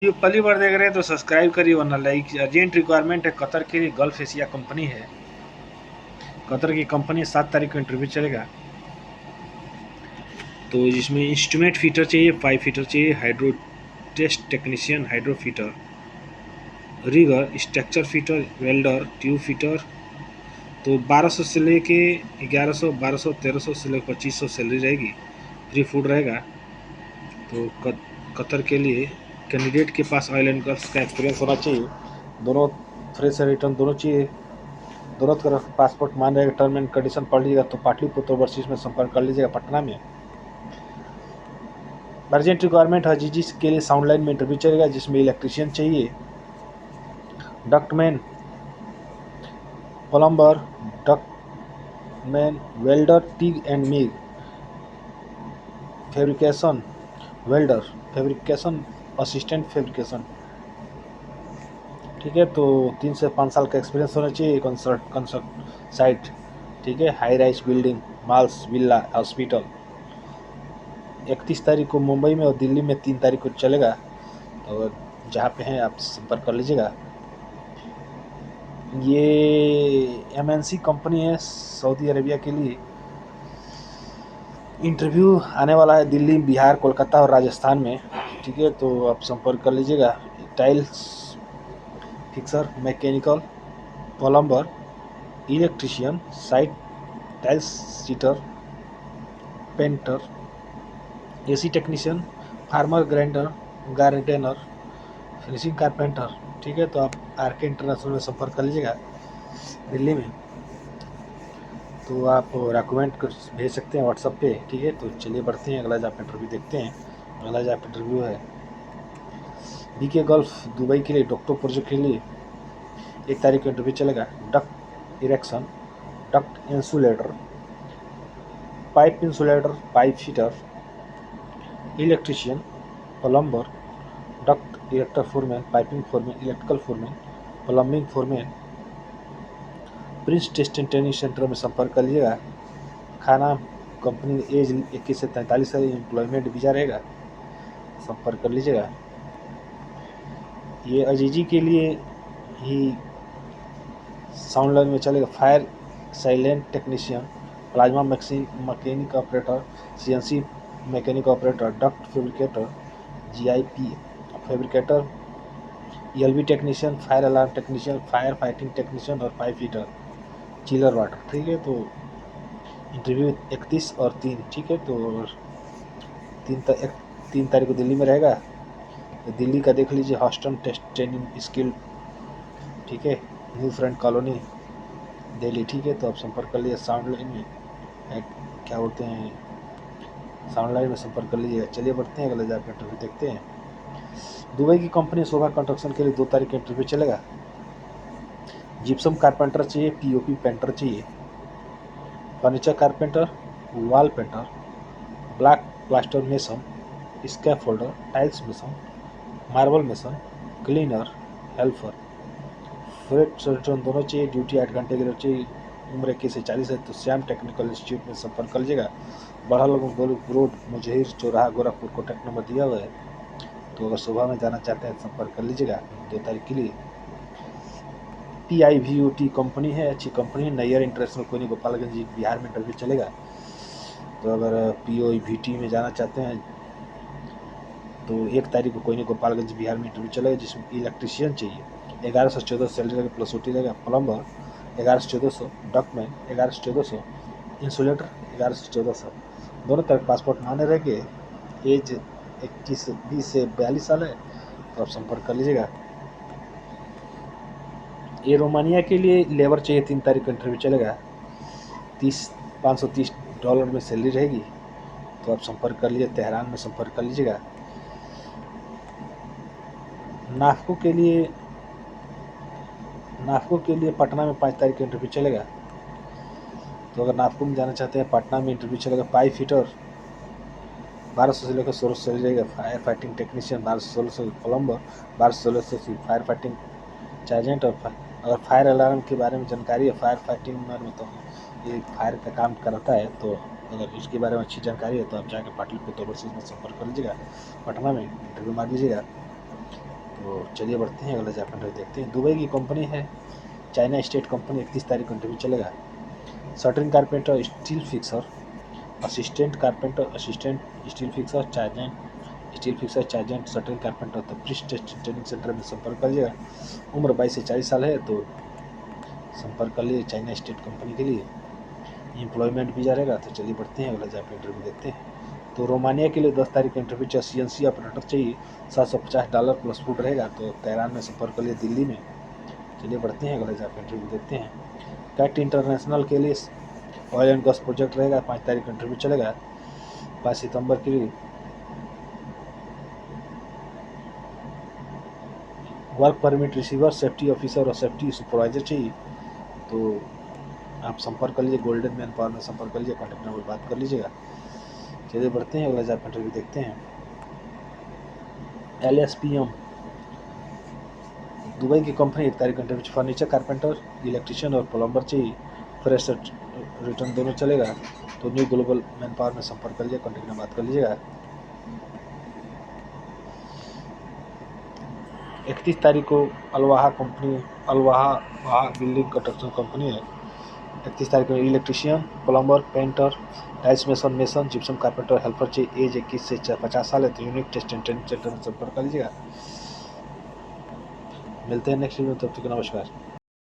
ये पहली बार देख रहे हैं तो सब्सक्राइब करिए वरना लाइक। अर्जेंट रिक्वायरमेंट है कतर की गल्फ एशिया कंपनी है। कतर की कंपनी 7 तारीख को इंटरव्यू चलेगा। तो जिसमें इंस्ट्रूमेंट फीटर चाहिए, पाइप फीटर चाहिए, hydro test technician, hydro fitter, rigger, structure fitter, welder, tube fitter. तो 1200 से लेके 1100, 1200, 1300 से लेकर 2500 सैलरी रहेगी। फ्री फूड रहेगा। तो कतर के लिए कैंडिडेट के पास ऑयल एंड गैस का एक्सपीरियंस होना चाहिए। दोनों फ्रेश और रिटर्न दोनों चाहिए। दोनों तरफ पासपोर्ट मान रहेगा। टर्म एंड कंडीशन पढ़ लीजिएगा तो पाटलिपुत्र ओवरसीज में संपर्क कर लीजिएगा पटना में। अर्जेंट रिक्वायरमेंट हजीजी के लिए साउंड लाइन में इंटरव्यू चलेगा जिसमें इलेक्ट्रीशियन चाहिए, ductman, plumber, ductman, welder, TIG and MiG, fabrication welder, fabrication assistant fabrication. ठीक है, तो 3 से 5 साल का एक्सपीरियंस होना चाहिए। कंस्ट्रक्ट साइट, ठीक है, high rise building, malls, villa, hospital. 31 तारीख को मुंबई में और दिल्ली में 3 तारीख को चलेगा। तो जहाँ पे हैं आप संपर्क कर लीजिएगा। ये एमएनसी कंपनी है सऊदी अरेबिया के लिए। इंटरव्यू आने वाला है दिल्ली, बिहार, कोलकाता और राजस्थान में। ठीक है, तो आप संपर्क कर लीजिएगा। Tiles fixer, mechanical, plumber, electrician, site tiles setter, painter, AC technician, farmer grinder, gardener, finishing carpenter. ठीक है, तो आप आर के इंटरनेशनल में संपर्क कर लीजिएगा दिल्ली में। तो आप डॉक्यूमेंट भेज सकते हैं व्हाट्सअप पे। ठीक है, तो चलिए बढ़ते हैं, अगला जॉब इंटरव्यू देखते हैं। अगला जॉब इंटरव्यू है बीके गल्फ दुबई के लिए, डॉक्टर प्रोजेक्ट के लिए। 1 तारीख को इंटरव्यू चलेगा। Duct erection, duct insulator, pipe insulator, pipe fitter, electrician, plumber, duct erector foreman, piping foreman, electrical foreman, plumbing foreman. Prince test and training centre में संपर्क कर लीजिएगा। खाना कंपनी, एज 21 से 43 है, एम्प्लॉयमेंट वीज़ा रहेगा, संपर्क कर लीजिएगा। ये अजीजी के लिए ही साउंड लाइन में चलेगा। Fire silent technician, plasma mechanic operator, CNC mechanic operator, duct fabricator, GIP fabricator, ELB technician, fire alarm technician, fire fighting technician और पाइप हीटर, चिलर वाटर। ठीक है, तो इंटरव्यू 31 और 3। ठीक है, तो 3 तारीख को दिल्ली में रहेगा। तो दिल्ली का देख लीजिए, हॉस्टन टेस्ट ट्रेनिंग स्किल। ठीक है, न्यू फ्रंट कॉलोनी दिल्ली। ठीक है, तो आप संपर्क कर लीजिए साउंड लाइन में, क्या बोलते हैं, साउंड लाइन में संपर्क कर लीजिए। चलिए बढ़ते हैं, अगले जाकर इंटरव्यू देखते हैं। दुबई की कंपनी शोभा कंस्ट्रक्शन के लिए 2 तारीख का इंटरव्यू चलेगा। जिप्सम कारपेंटर चाहिए, पीओपी पेंटर चाहिए, furniture carpenter, wall painter, black plaster mason, scaffolder, tiles mason, marble mason, cleaner, helper. Freight return दोनों चाहिए। ड्यूटी 8 घंटे की चाहिए। उम्र 21 से 40 है। तो श्याम टेक्निकल इंस्टीट्यूट में संपर्क कर लीजिएगा। बड़ा लोगों रोड, मुजहिर चौराहा, गोरखपुर। कॉन्टैक्ट नंबर दिया हुआ है। तो अगर सुबह में जाना चाहते हैं संपर्क कर लीजिएगा 2 तारीख के लिए। PIVUT कंपनी है, अच्छी कंपनी है। नैयर इंटरनेशनल कोई नहीं, गोपालगंज बिहार में इंटरव्यू चलेगा। तो अगर PIVUT में जाना चाहते हैं तो 1 तारीख को कोई नहीं, गोपालगंज बिहार में इंटरव्यू चलेगा जिसमें इलेक्ट्रीशियन चाहिए। 11 से 14 सैलरी रहेगा, प्लस OT रहेगा। प्लम्बर 11 से 1400, डक्टमैन 11 से 1400, इंसुलेटर 11 से 1400। दोनों तरफ पासपोर्ट मान्य रहेंगे। एज 20 से 42 साल है। तो आप संपर्क कर लीजिएगा। ये रोमानिया के लिए लेबर चाहिए। 3 तारीख को इंटरव्यू चलेगा। 530 डॉलर में सैलरी रहेगी। तो आप संपर्क कर लीजिए, तेहरान में संपर्क कर लीजिएगा। नाफको के लिए पटना में 5 तारीख को इंटरव्यू चलेगा। तो अगर नाफको में जाना चाहते हैं, पटना में इंटरव्यू चलेगा। पाइप फिटर 1200 से लेकर 1600 से रहेगा। फायर फाइटिंग टेक्नीशियन 1200 से 1600, प्लम्बर 1200 से 1600, फायर फाइटिंग चार्जेंट। और अगर फायर अलार्म के बारे में जानकारी है, फायर फाइटिंग में तो ये फायर का काम कराता है। तो अगर इसके बारे में अच्छी जानकारी है तो आप जाकर पाटलिपुत्र ओवरसीज में संपर्क कर लीजिएगा। पटना में इंटरव्यू मार लीजिएगा। तो चलिए बढ़ते हैं, अगला जॉब इंटरव्यू देखते हैं। दुबई की कंपनी है, चाइना स्टेट कंपनी, 31 तारीख को इंटरव्यू चलेगा। Shuttering carpenter, steel fixer, assistant carpenter, assistant steel fixer, chargehand steel fixer, chargehand shuttering carpenter, तो प्रिस्ट ट्रेनिंग सेंटर में संपर्क करिएगा। उम्र 22 से 40 साल है, तो संपर्क कर लिए चाइना स्टेट कंपनी के लिए। एम्प्लॉयमेंट वीजा रहेगा। तो चलिए बढ़ते हैं, अगला जॉब इंटरव्यू देखते हैं। तो रोमानिया के लिए 10 तारीख को इंटरव्यू चाहिए, CNC ऑपरेटर चाहिए, $750 प्लस फूड रहेगा। तो तेहरान में संपर्क कर लिए, दिल्ली में। चलिए बढ़ते हैं, अगला जॉब इंटरव्यू देखते हैं। कैट इंटरनेशनल के लिए ऑयल एंड गैस प्रोजेक्ट रहेगा, 5 तारीख को इंटरव्यू चलेगा, 5 सितंबर के लिए। Work permit receiver, safety officer और सेफ्टी सुपरवाइजर चाहिए। तो आप संपर्क कर लीजिए, गोल्डन मैन पावर में संपर्क कर लीजिए, कॉन्टैक्ट नंबर बात कर लीजिएगा। चलिए बढ़ते हैं, अगला जॉब इंटरव्यू देखते हैं। LSPM दुबई की कंपनी, 1 तारीख को इंटरव्यू, फर्नीचर कारपेंटर, इलेक्ट्रिशियन और प्लम्बर चाहिए। फ्रेश रिटर्न दोनों चलेगा। तो न्यू ग्लोबल मैन पावर में संपर्क कर लीजिए, कॉन्टैक्ट नंबर बात कर लीजिएगा। 31 तारीख को Alwaha company, Alwaha building construction company है। 31 तारीख को electrician, plumber, painter, tiles mason, gypsum carpenter, helper चाहिए। एज 21 से 50 साल है। तो unique test and training centre में संपर्क कर लीजिएगा। मिलते हैं नेक्स्ट वीडियो में, तब तक नमस्कार।